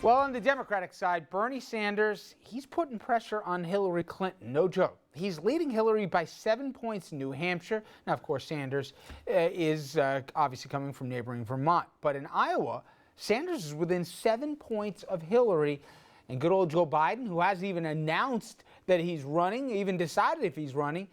Well, on the Democratic side, Bernie Sanders, he's putting pressure on Hillary Clinton, no joke. He's leading Hillary by 7 points in New Hampshire. Now, of course, Sanders is obviously coming from neighboring Vermont. But in Iowa, Sanders is within 7 points of Hillary. And good old Joe Biden, who hasn't even announced that he's running, even decided if he's running,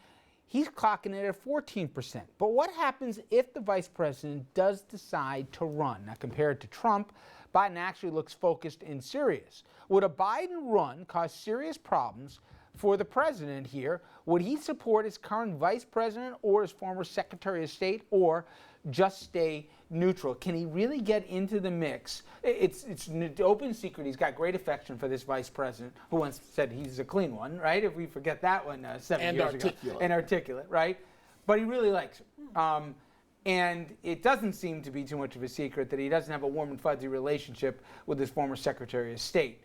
he's clocking it at 14%. But what happens if the vice president does decide to run? Now, compared to Trump, Biden actually looks focused and serious. Would a Biden run cause serious problems for the president here? Would he support his current vice president or his former Secretary of State, or just stay neutral? Can he really get into the mix? It's an open secret. He's got great affection for this vice president, who once said he's a clean one, right? If we forget that one 7 years ago. And articulate, right? But he really likes him. And it doesn't seem to be too much of a secret that he doesn't have a warm and fuzzy relationship with his former Secretary of State.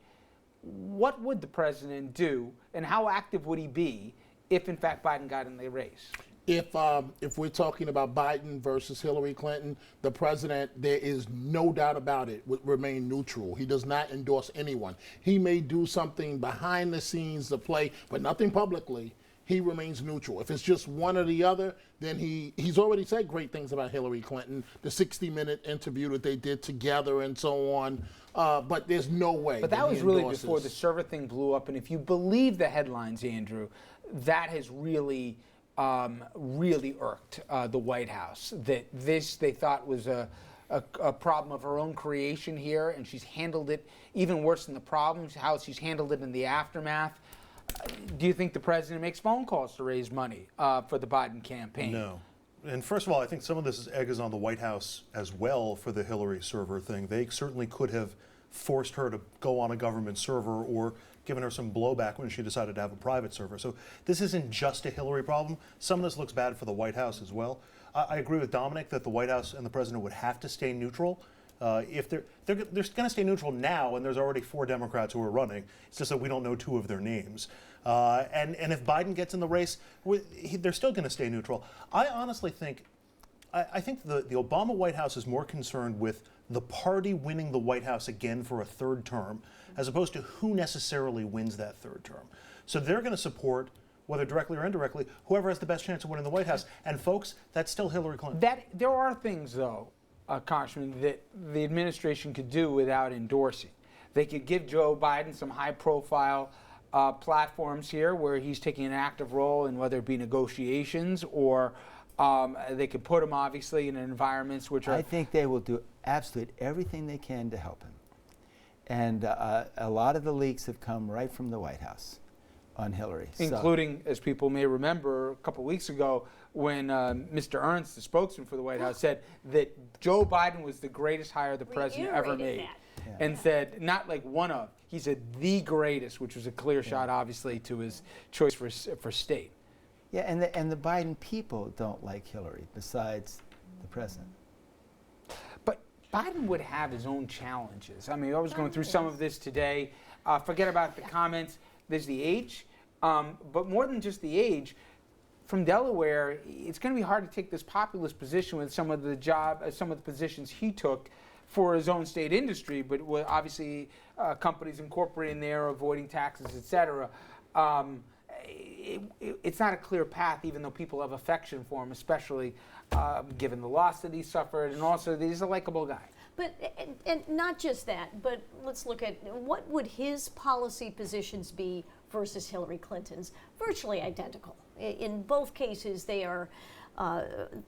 What would the president do, and how active would he be if, in fact, Biden got in the race? If we're talking about Biden versus Hillary Clinton, the president, there is no doubt about it, would remain neutral. He does not endorse anyone. He may do something behind the scenes to play, but nothing publicly. He remains neutral. If it's just one or the other, then he's already said great things about Hillary Clinton, the 60-minute interview that they did together and so on. But there's no way. But that was really before the server thing blew up. And if you believe the headlines, Andrew, that has really, really irked the White House. That this, they thought, was a problem of her own creation here, and she's handled it even worse than the problems, how she's handled it in the aftermath. Do you think the president makes phone calls to raise money for the Biden campaign? No. And first of all, I think some of this egg is on the White House as well for the Hillary server thing. They certainly could have forced her to go on a government server or given her some blowback when she decided to have a private server. So this isn't just a Hillary problem. Some of this looks bad for the White House as well. I agree with Dominic that the White House and the president would have to stay neutral. If they're going to stay neutral now, and there's already 4 Democrats who are running. It's just that we don't know 2 of their names. And if Biden gets in the race, they're still going to stay neutral. I honestly think, I think the Obama White House is more concerned with the party winning the White House again for a 3rd term, as opposed to who necessarily wins that 3rd term. So they're going to support, whether directly or indirectly, whoever has the best chance of winning the White House. And folks, that's still Hillary Clinton. There are things, though, Congressman, that the administration could do without endorsing. They could give Joe Biden some high-profile platforms here where he's taking an active role in whether it be negotiations or they could put him, obviously, in environments which are... I think they will do absolutely everything they can to help him. And a lot of the leaks have come right from the White House on Hillary. Including, as people may remember, a couple weeks ago when Mr. Ernst, the spokesman for the White House, said that Joe Biden was the greatest hire the president ever made. And said, not like one of, he said the greatest, which was a clear shot, obviously, to his choice for state. Yeah, and the Biden people don't like Hillary, besides the president. But Biden would have his own challenges. I mean, I was going through some of this today. Forget about the comments. There's the age, but more than just the age, from Delaware, it's going to be hard to take this populist position with some of the positions he took for his own state industry, but with obviously companies incorporating there, avoiding taxes, et cetera. It's not a clear path, even though people have affection for him, especially given the loss that he suffered, and also that he's a likable guy. But and not just that, but let's look at what would his policy positions be versus Hillary Clinton's. Virtually identical. In both cases, they are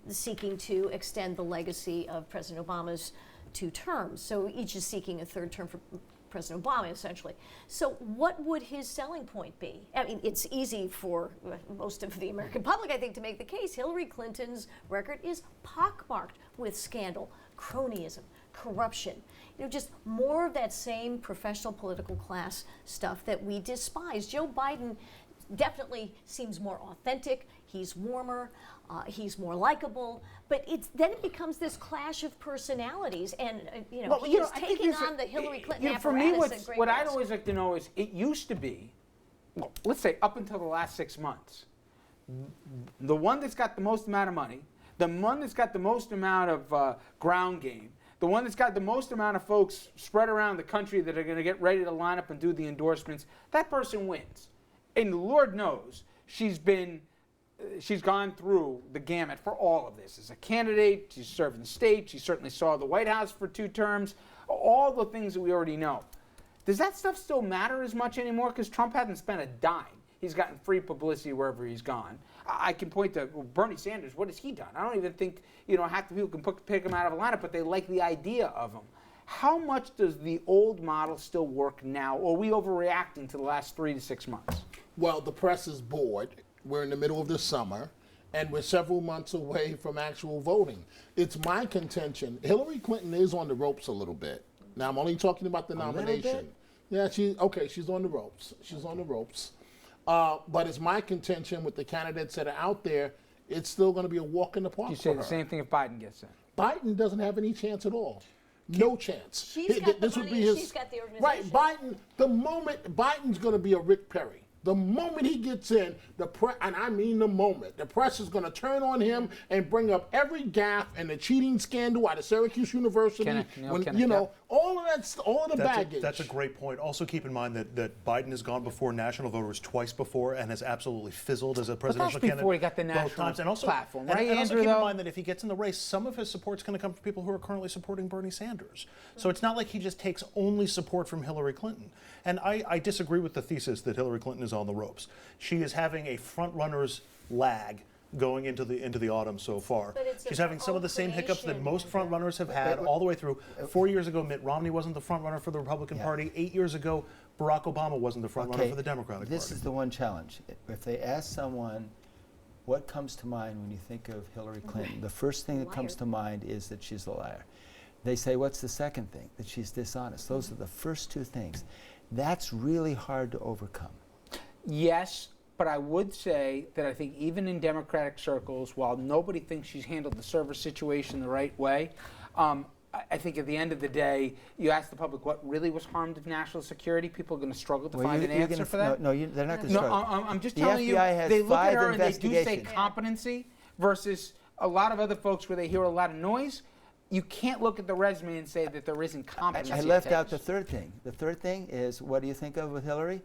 seeking to extend the legacy of President Obama's 2 terms. So each is seeking a 3rd term for President Obama, essentially. So what would his selling point be? I mean, it's easy for most of the American public, I think, to make the case. Hillary Clinton's record is pockmarked with scandal, cronyism, corruption, just more of that same professional political class stuff that we despise. Joe Biden definitely seems more authentic. He's warmer. He's more likable. But then it becomes this clash of personalities, and he's taking on the Hillary Clinton apparatus. For me, what I'd always like to know is, it used to be, well, let's say up until the last 6 months, the one that's got the most amount of money, the one that's got the most amount of ground game, the one that's got the most amount of folks spread around the country that are going to get ready to line up and do the endorsements, that person wins. And Lord knows she's gone through the gamut for all of this. As a candidate, she's served in state, she certainly saw the White House for 2 terms, all the things that we already know. Does that stuff still matter as much anymore? Because Trump hasn't spent a dime. He's gotten free publicity wherever he's gone. I can point to Bernie Sanders. What has he done? I don't even think half the people can pick him out of a lineup, but they like the idea of him. How much does the old model still work now, or are we overreacting to the last 3 to 6 months? Well, the press is bored. We're in the middle of the summer, and we're several months away from actual voting. It's my contention. Hillary Clinton is on the ropes a little bit. Now, I'm only talking about the nomination. Yeah, she's on the ropes. She's on the ropes. But it's my contention with the candidates that are out there, it's still going to be a walk in the park. You say the same thing if Biden gets in. Biden doesn't have any chance at all. No chance. She's got the money, she's got the organization. Right, Biden, the moment, Biden's going to be a Rick Perry. The moment he gets in, and I mean the moment, the press is going to turn on him and bring up every gaffe and the cheating scandal out of Syracuse University. All of the baggage. That's a great point. Also keep in mind that Biden has gone before national voters twice before and has absolutely fizzled as a presidential candidate. Before he got the national platform, right, and Andrew? Also keep in mind that if he gets in the race, some of his support's going to come from people who are currently supporting Bernie Sanders. So it's not like he just takes only support from Hillary Clinton. And I disagree with the thesis that Hillary Clinton is on the ropes. She is having a front-runner's lag going into the autumn so far. She's having some of the same hiccups that most front-runners have had all the way through. 4 years ago, Mitt Romney wasn't the front-runner for the Republican Party. 8 years ago, Barack Obama wasn't the front-runner for the Democratic Party. This is the one challenge. If they ask someone, what comes to mind when you think of Hillary Clinton, the first thing that comes to mind is that she's a liar. They say, what's the second thing? That she's dishonest. Those are the first 2 things. That's really hard to overcome. Yes, but I would say that I think even in Democratic circles, while nobody thinks she's handled the server situation the right way, I think at the end of the day, you ask the public what really was harmed of national security, people are going to struggle to find an answer for that. No, they're not going to struggle. I'm just telling you, they look at her and they do say competency versus a lot of other folks where they hear a lot of noise. You can't look at the resume and say that there isn't competency. I left out the third thing. The third thing is, what do you think of with Hillary?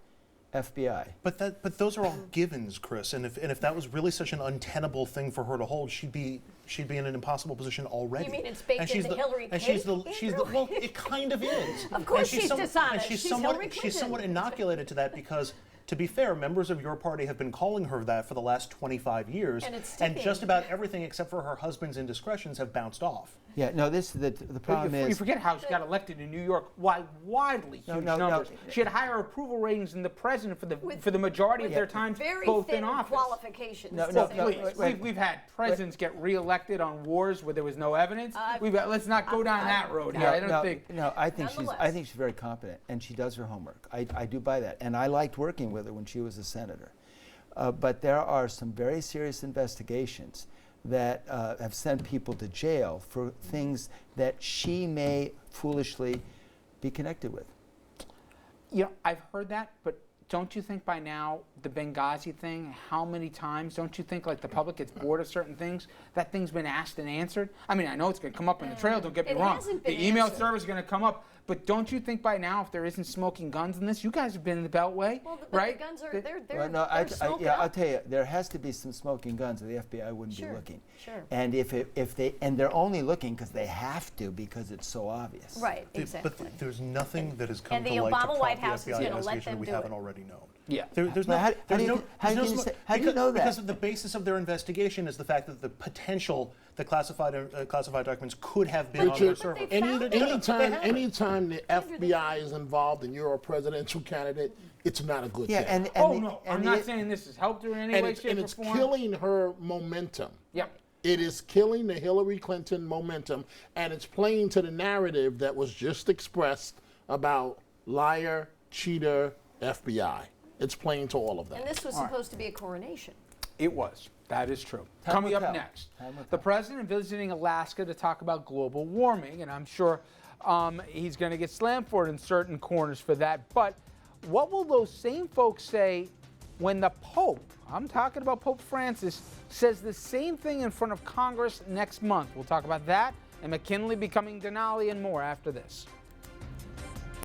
FBI. But those are all givens, Chris. And if that was really such an untenable thing for her to hold, she'd be in an impossible position already. You mean it's baked into Hillary Clinton? Well, it kind of is. Of course she's dishonest. She's somewhat inoculated to that because, to be fair, members of your party have been calling her that for the last 25 years, and just about everything except for her husband's indiscretions have bounced off. Yeah, no, the problem is... You forget how she got elected in New York, widely huge numbers. She had higher approval ratings than the president for the majority of their time both in office. Qualifications. We've had presidents get reelected on wars where there was no evidence. Let's not go down that road here. I think she's very competent, and she does her homework. I do buy that, and I liked working with her when she was a senator. But there are some very serious investigations that have sent people to jail for things that she may foolishly be connected with. I've heard that, but don't you think by now the Benghazi thing, how many times, don't you think like the public gets bored of certain things? That thing's been asked and answered. I mean, I know it's going to come up in the trail, don't get me wrong. The email service is going to come up. But don't you think by now, if there isn't smoking guns in this, you guys have been in the Beltway, right? The guns are they're I'll tell you, there has to be some smoking guns, or the FBI wouldn't be looking. Sure. And if they're only looking because they have to, because it's so obvious. Right, exactly. But there's nothing that has come and to the light Obama to White prompt House the is FBI going to let investigation them we do haven't it. already known. Yeah. How do you know that? Because the basis of their investigation is the fact that the potential that classified documents could have been on their server. Anytime the FBI is involved and you're a presidential candidate, it's not a good thing. I'm not saying this has helped her in any way, shape, or form. And it's killing her momentum. Yep. It is killing the Hillary Clinton momentum, and it's playing to the narrative that was just expressed about liar, cheater, FBI. It's playing to all of that. And this was supposed to be a coronation. It was. That is true. Coming up next, the president visiting Alaska to talk about global warming, and I'm sure he's going to get slammed for it in certain corners for that. But what will those same folks say when the Pope, I'm talking about Pope Francis, says the same thing in front of Congress next month? We'll talk about that and McKinley becoming Denali, and more after this.